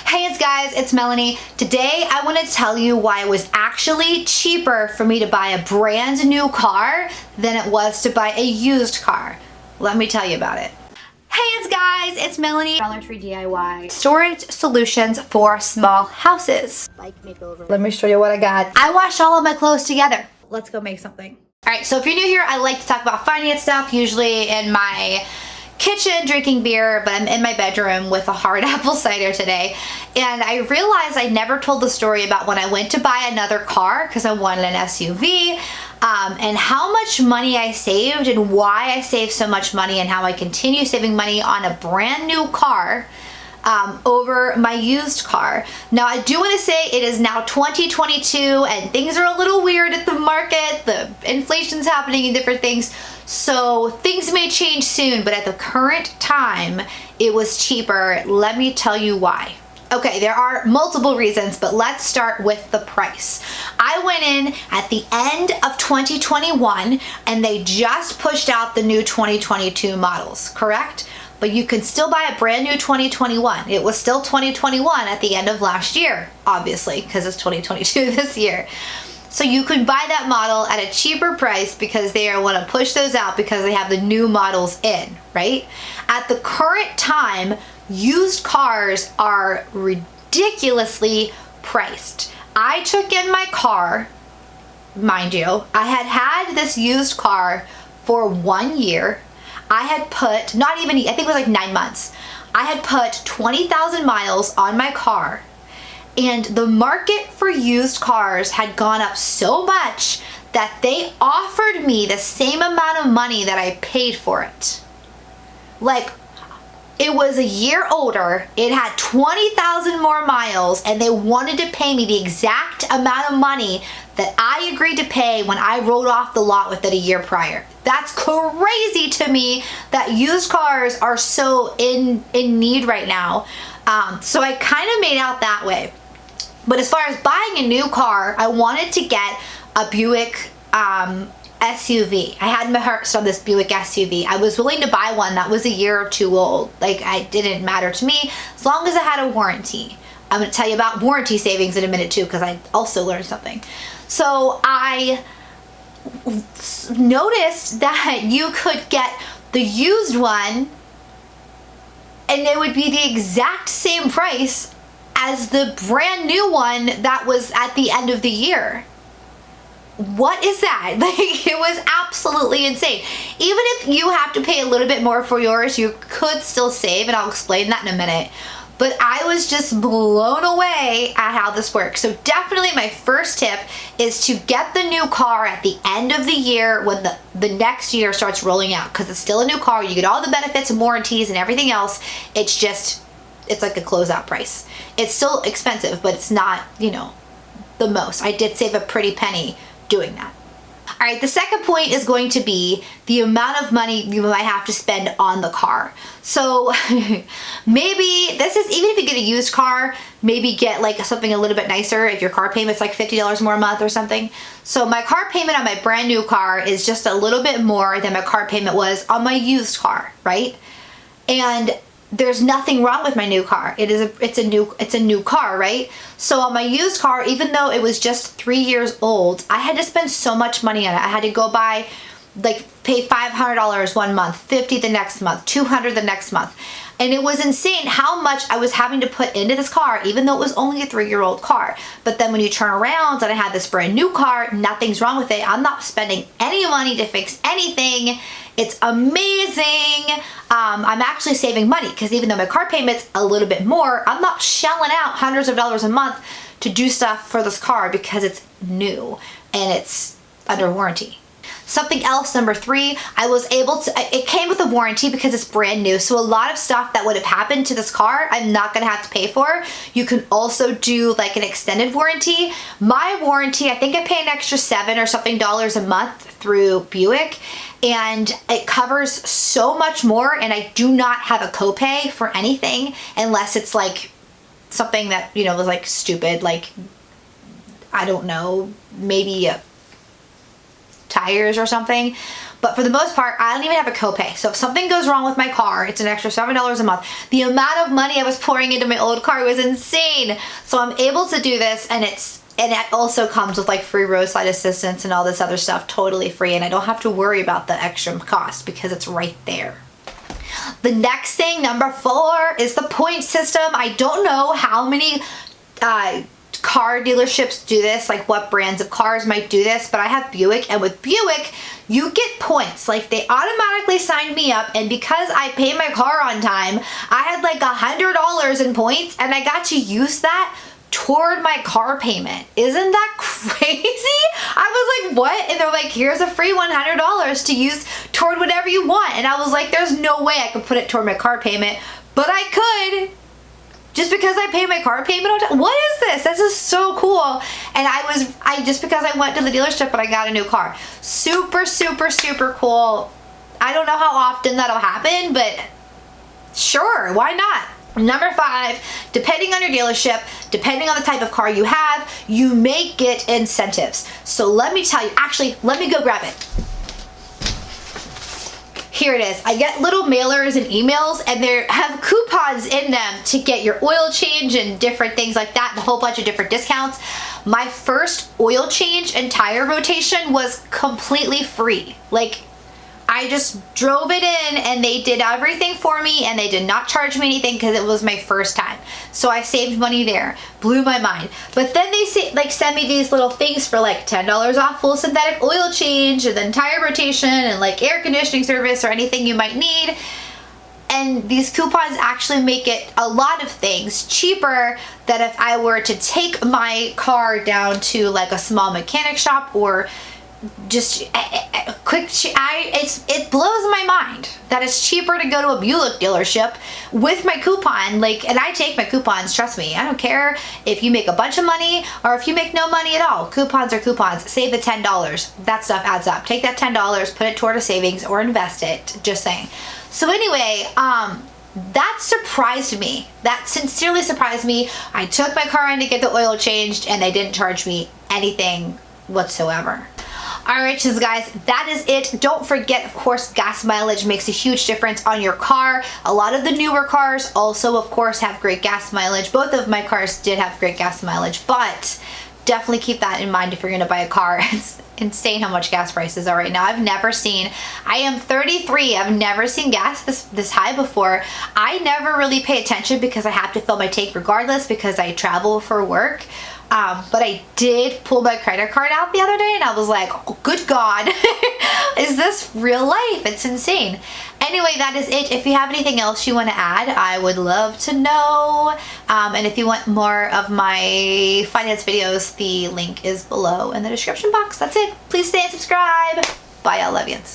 Hey guys, it's Melanie. Today I want to tell you why it was actually cheaper for me to buy a brand new car than it was to buy a used car. Let me tell you about it. Hey guys, it's Melanie. Dollar Tree DIY. Storage solutions for small houses. Like makeover. Let me show you what I got. I washed all of my clothes together. Let's go make something. Alright, so if you're new here, I like to talk about finance stuff, usually in my kitchen drinking beer, but I'm in my bedroom with a hard apple cider today. And I realized I never told the story about when I went to buy another car because I wanted an SUV, and how much money I saved and why I saved so much money and how I continue saving money on a brand new car over my used car. Now I do want to say it is now 2022 and things are a little weird at the market. The inflation's happening and different things. So things may change soon, but at the current time, it was cheaper. Let me tell you why. Okay, there are multiple reasons, but let's start with the price. I went in at the end of 2021 and they just pushed out the new 2022 models, correct? But you can still buy a brand new 2021. It was still 2021 at the end of last year, obviously, because it's 2022 this year. So you could buy that model at a cheaper price because they want to push those out because they have the new models in, right? At the current time, used cars are ridiculously priced. I took in my car, mind you, I had this used car for 1 year. I had put, not even, I think it was like 9 months. I had put 20,000 miles on my car. And the market for used cars had gone up so much that they offered me the same amount of money that I paid for it. Like, it was a year older, it had 20,000 more miles, and they wanted to pay me the exact amount of money that I agreed to pay when I rode off the lot with it a year prior. That's crazy to me that used cars are so in need right now. So I kind of made out that way. But as far as buying a new car, I wanted to get a Buick SUV. I had my heart set on this Buick SUV. I was willing to buy one that was a year or two old. Like, it didn't matter to me as long as it had a warranty. I'm going to tell you about warranty savings in a minute too because I also learned something. So I noticed that you could get the used one and it would be the exact same price as the brand new one that was at the end of the year. What is that? Like, it was absolutely insane. Even if you have to pay a little bit more for yours, you could still save, and I'll explain that in a minute. But I was just blown away at how this works. So definitely my first tip is to get the new car at the end of the year when the next year starts rolling out, because it's still a new car. You get all the benefits and warranties and everything else. It's just, it's like a closeout price. It's still expensive, but it's not, you know, the most. I did save a pretty penny doing that. All right, the second point is going to be the amount of money you might have to spend on the car. So maybe this is, even if you get a used car, maybe get like something a little bit nicer if your car payment's like $50 more a month or something. So my car payment on my brand new car is just a little bit more than my car payment was on my used car, right? And there's nothing wrong with my new car. It's a new car, right? So on my used car, even though it was just 3 years old, I had to spend so much money on it. I had to go buy, like, pay $500 one month, $50 the next month, $200 the next month. And it was insane how much I was having to put into this car, even though it was only a 3-year-old car. But then when you turn around and I had this brand new car, nothing's wrong with it. I'm not spending any money to fix anything. It's amazing. I'm actually saving money because even though my car payment's a little bit more, I'm not shelling out hundreds of dollars a month to do stuff for this car because it's new and it's under warranty. Something else, number 3, I was able to, it came with a warranty because it's brand new. So a lot of stuff that would have happened to this car, I'm not gonna have to pay for. You can also do like an extended warranty. My warranty, I think I pay an extra $7 or something a month through Buick, and it covers so much more, and I do not have a copay for anything unless it's like something that, you know, was like stupid, like, I don't know, maybe tires or something. But for the most part, I don't even have a copay. So if something goes wrong with my car, it's an extra $7 a month. The amount of money I was pouring into my old car was insane. So I'm able to do this, and it also comes with like free roadside assistance and all this other stuff, totally free, and I don't have to worry about the extra cost because it's right there. The next thing, number 4, is the point system. I don't know how many car dealerships do this, like what brands of cars might do this, but I have Buick, and with Buick, you get points. Like they automatically signed me up, and because I pay my car on time, I had like $100 in points, and I got to use that toward my car payment. Isn't that crazy? I was like, what? And they're like, here's a free $100 to use toward whatever you want. And I was like, there's no way I could put it toward my car payment, but I could. Just because I pay my car payment on time. What is this? This is so cool. And just because I went to the dealership and I got a new car. Super, super, super cool. I don't know how often that'll happen, but sure, why not? Number 5, depending on your dealership, depending on the type of car you have, you may get incentives. So let me tell you, actually, let me go grab it. Here it is. I get little mailers and emails, and they have coupons in them to get your oil change and different things like that, and a whole bunch of different discounts. My first oil change and tire rotation was completely free. Like, I just drove it in and they did everything for me, and they did not charge me anything because it was my first time. So I saved money there. Blew my mind. But then they send me these little things for like $10 off full synthetic oil change, and then tire rotation, and like air conditioning service or anything you might need. And these coupons actually make it a lot of things cheaper than if I were to take my car down to like a small mechanic shop or just it blows my mind that it's cheaper to go to a Buick dealership with my coupon. Like, and I take my coupons, trust me. I don't care if you make a bunch of money or if you make no money at all. Coupons are coupons. Save the $10. That stuff adds up. Take that $10, put it toward a savings, or invest it. Just saying. So anyway, that surprised me. That sincerely surprised me. I took my car in to get the oil changed, and they didn't charge me anything whatsoever. Alright, so guys, that is it. Don't forget, of course, gas mileage makes a huge difference on your car. A lot of the newer cars also, of course, have great gas mileage. Both of my cars did have great gas mileage, but definitely keep that in mind if you're going to buy a car. It's insane how much gas prices are right now. I am 33. I've never seen gas this high before. I never really pay attention because I have to fill my tank regardless because I travel for work. But I did pull my credit card out the other day, and I was like, oh, good God, is this real life? It's insane. Anyway, that is it. If you have anything else you want to add, I would love to know. And if you want more of my finance videos, the link is below in the description box. That's it. Please stay and subscribe. Bye, y'all. Love yous.